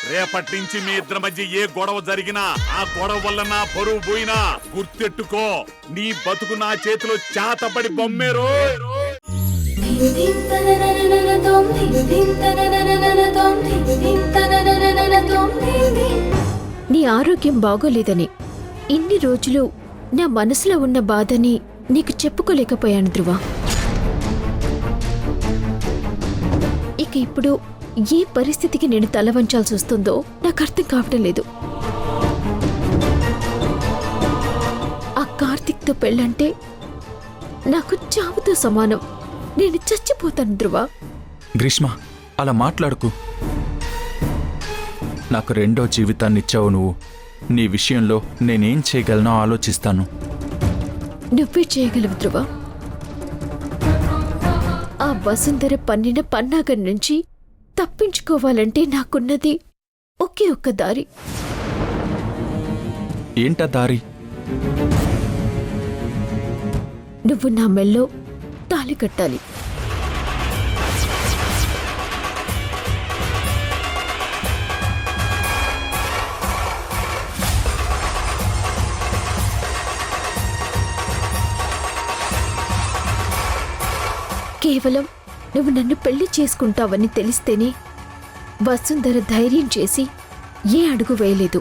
రేపటి నుంచి మీ ఇద్దరి మధ్య ఏ గొడవ జరిగినా ఆ గొడవ వల్ల నా పరువు పోయినా గుర్తెట్టుకో, నీ బతుకు నా చేతిలో చేతపడి బొమ్మేరో. నీ ఆరోగ్యం బాగోలేదని ఇన్ని రోజులు నా మనసులో ఉన్న బాధని నీకు చెప్పుకోలేకపోయాను ధ్రువ. ఇక ఇప్పుడు ఏ పరిస్థితికి నేను తలవంచాల్సి వస్తుందో నాకు అర్థం కావటం లేదు. ఆ కార్తిక్తో పెళ్ళంటే నాకు చావుతో సమానం. నేను చచ్చిపోతాను ధ్రువ. గ్రీష్మ, అలా మాట్లాడుకు. నాకు రెండో జీవితాన్ని ఇచ్చావు నువ్వు. నీ విషయంలో నేనేం చేయగలనో ఆలోచిస్తాను. నువ్వే చేయగలవు ధ్రువ. ఆ వసుంధర పన్నిన పన్నాగం నుంచి తప్పించుకోవాలంటే నాకున్నది ఒకే ఒక్క దారి. ఏంటా దారి? నువ్వు నా మెల్లో తాళి కట్టాలి. కేవలం నువ్వు నన్ను పెళ్లి చేసుకుంటావని తెలిస్తేనే వసుంధర ధైర్యం చేసి ఏ అడుగు వేయలేదు.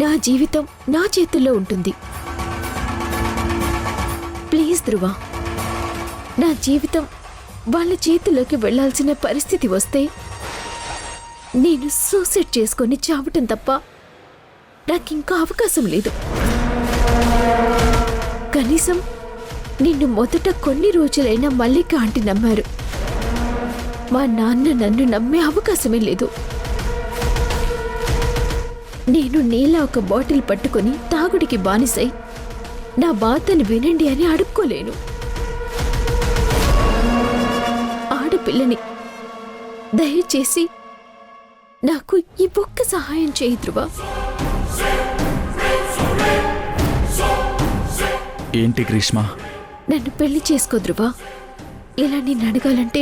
నా జీవితం నా చేతుల్లో ఉంటుంది. ప్లీజ్ ధ్రువ, నా జీవితం వాళ్ళ చేతిలోకి వెళ్లాల్సిన పరిస్థితి వస్తే నేను సూసైడ్ చేసుకొని చావటం తప్ప నాకింకా అవకాశం లేదు. కనీసం నిన్ను మొదట కొన్ని రోజులైనా మల్లిక ఆంటీ నమ్మారు. మా నాన్న నన్ను నమ్మే అవకాశమే లేదు. నేను నీలా ఒక బాటిల్ పట్టుకొని తాగుడికి బానిసై నా బాధని వినండి అని అడుక్కోలేను. ఆడపిల్లని, దయచేసి నాకు ఈ ఒక్క సహాయం చేయి ధ్రువ. ఏంటి గ్రీష్మ? నన్ను పెళ్లి చేసుకో ధ్రువ. ఇలా నిన్ను అడగాలంటే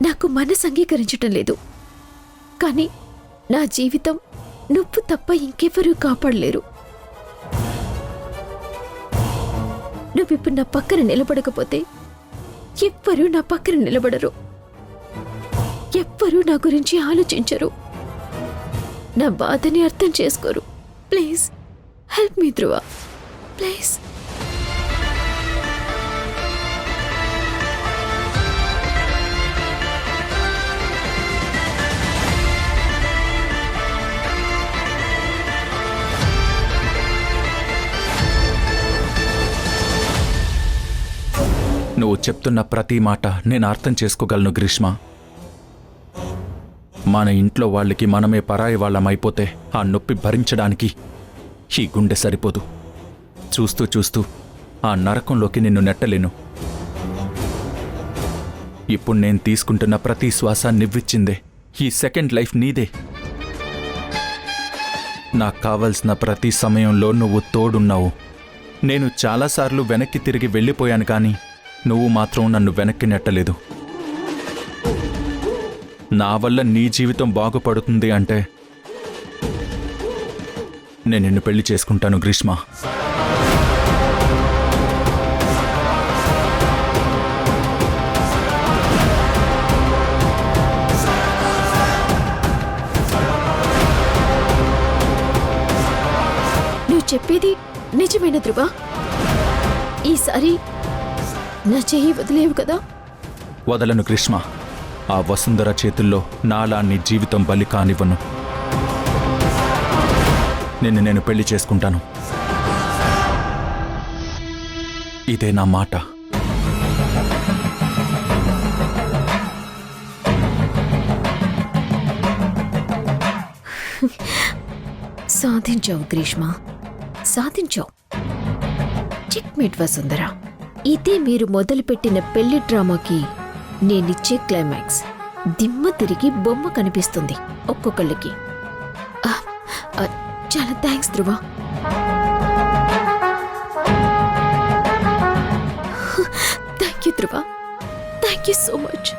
నాకు మనసు అంగీకరించటం లేదు. కానీ నా జీవితం నువ్వు తప్ప ఇంకెవరూ కాపాడలేరు. నువ్విప్పుడు నా పక్కన నిలబడకపోతే ఎవ్వరూ నా పక్కన నిలబడరు. ఎవ్వరూ నా గురించి ఆలోచించరు. నా బాధని అర్థం చేసుకోరు. Please help me Dhruva, please. నువ్వు చెప్తున్న ప్రతి మాట నేను అర్థం చేసుకోగలను గ్రీష్మ. మన ఇంట్లో వాళ్ళకి మనమే పరాయి వాళ్ళమైపోతే ఆ నొప్పి భరించడానికి ఈ గుండె సరిపోదు. చూస్తూ చూస్తూ ఆ నరకంలోకి నిన్ను నెట్టలేను. ఇప్పుడు నేను తీసుకుంటున్న ప్రతి శ్వాస నివ్విచ్చిందే. ఈ సెకండ్ లైఫ్ నీదే. నాకు కావలసిన ప్రతి సమయంలో నువ్వు తోడున్నావు. నేను చాలాసార్లు వెనక్కి తిరిగి వెళ్ళిపోయాను, కానీ నువ్వు మాత్రం నన్ను వెనక్కి నెట్టలేదు. నా వల్ల నీ జీవితం బాగుపడుతుంది అంటే నేను నిన్ను పెళ్లి చేసుకుంటాను గ్రీష్మ. నువ్వు చెప్పేది నిజమైన ధ్రువ? ఈసారి నా చెయ్యి వదిలేవు కదా? వదలను గ్రీష్మ. ఆ వసుంధర చేతుల్లో నాలా నీ జీవితం బలి కానివ్వను. నేను పెళ్లి చేసుకుంటాను. ఇదే నా మాట. సాధించావు గ్రీష్మ, సాధించావు. చెక్మేట్ వసుంధర. ఇదే మీరు మొదలుపెట్టిన పెళ్లి డ్రామాకి నేనిచ్చే క్లైమాక్స్. దిమ్మ తిరిగి బొమ్మ కనిపిస్తుంది ఒక్కొక్కళ్ళకి. చాలా thanks Dhruva. Thank you Dhruva, thank you so much.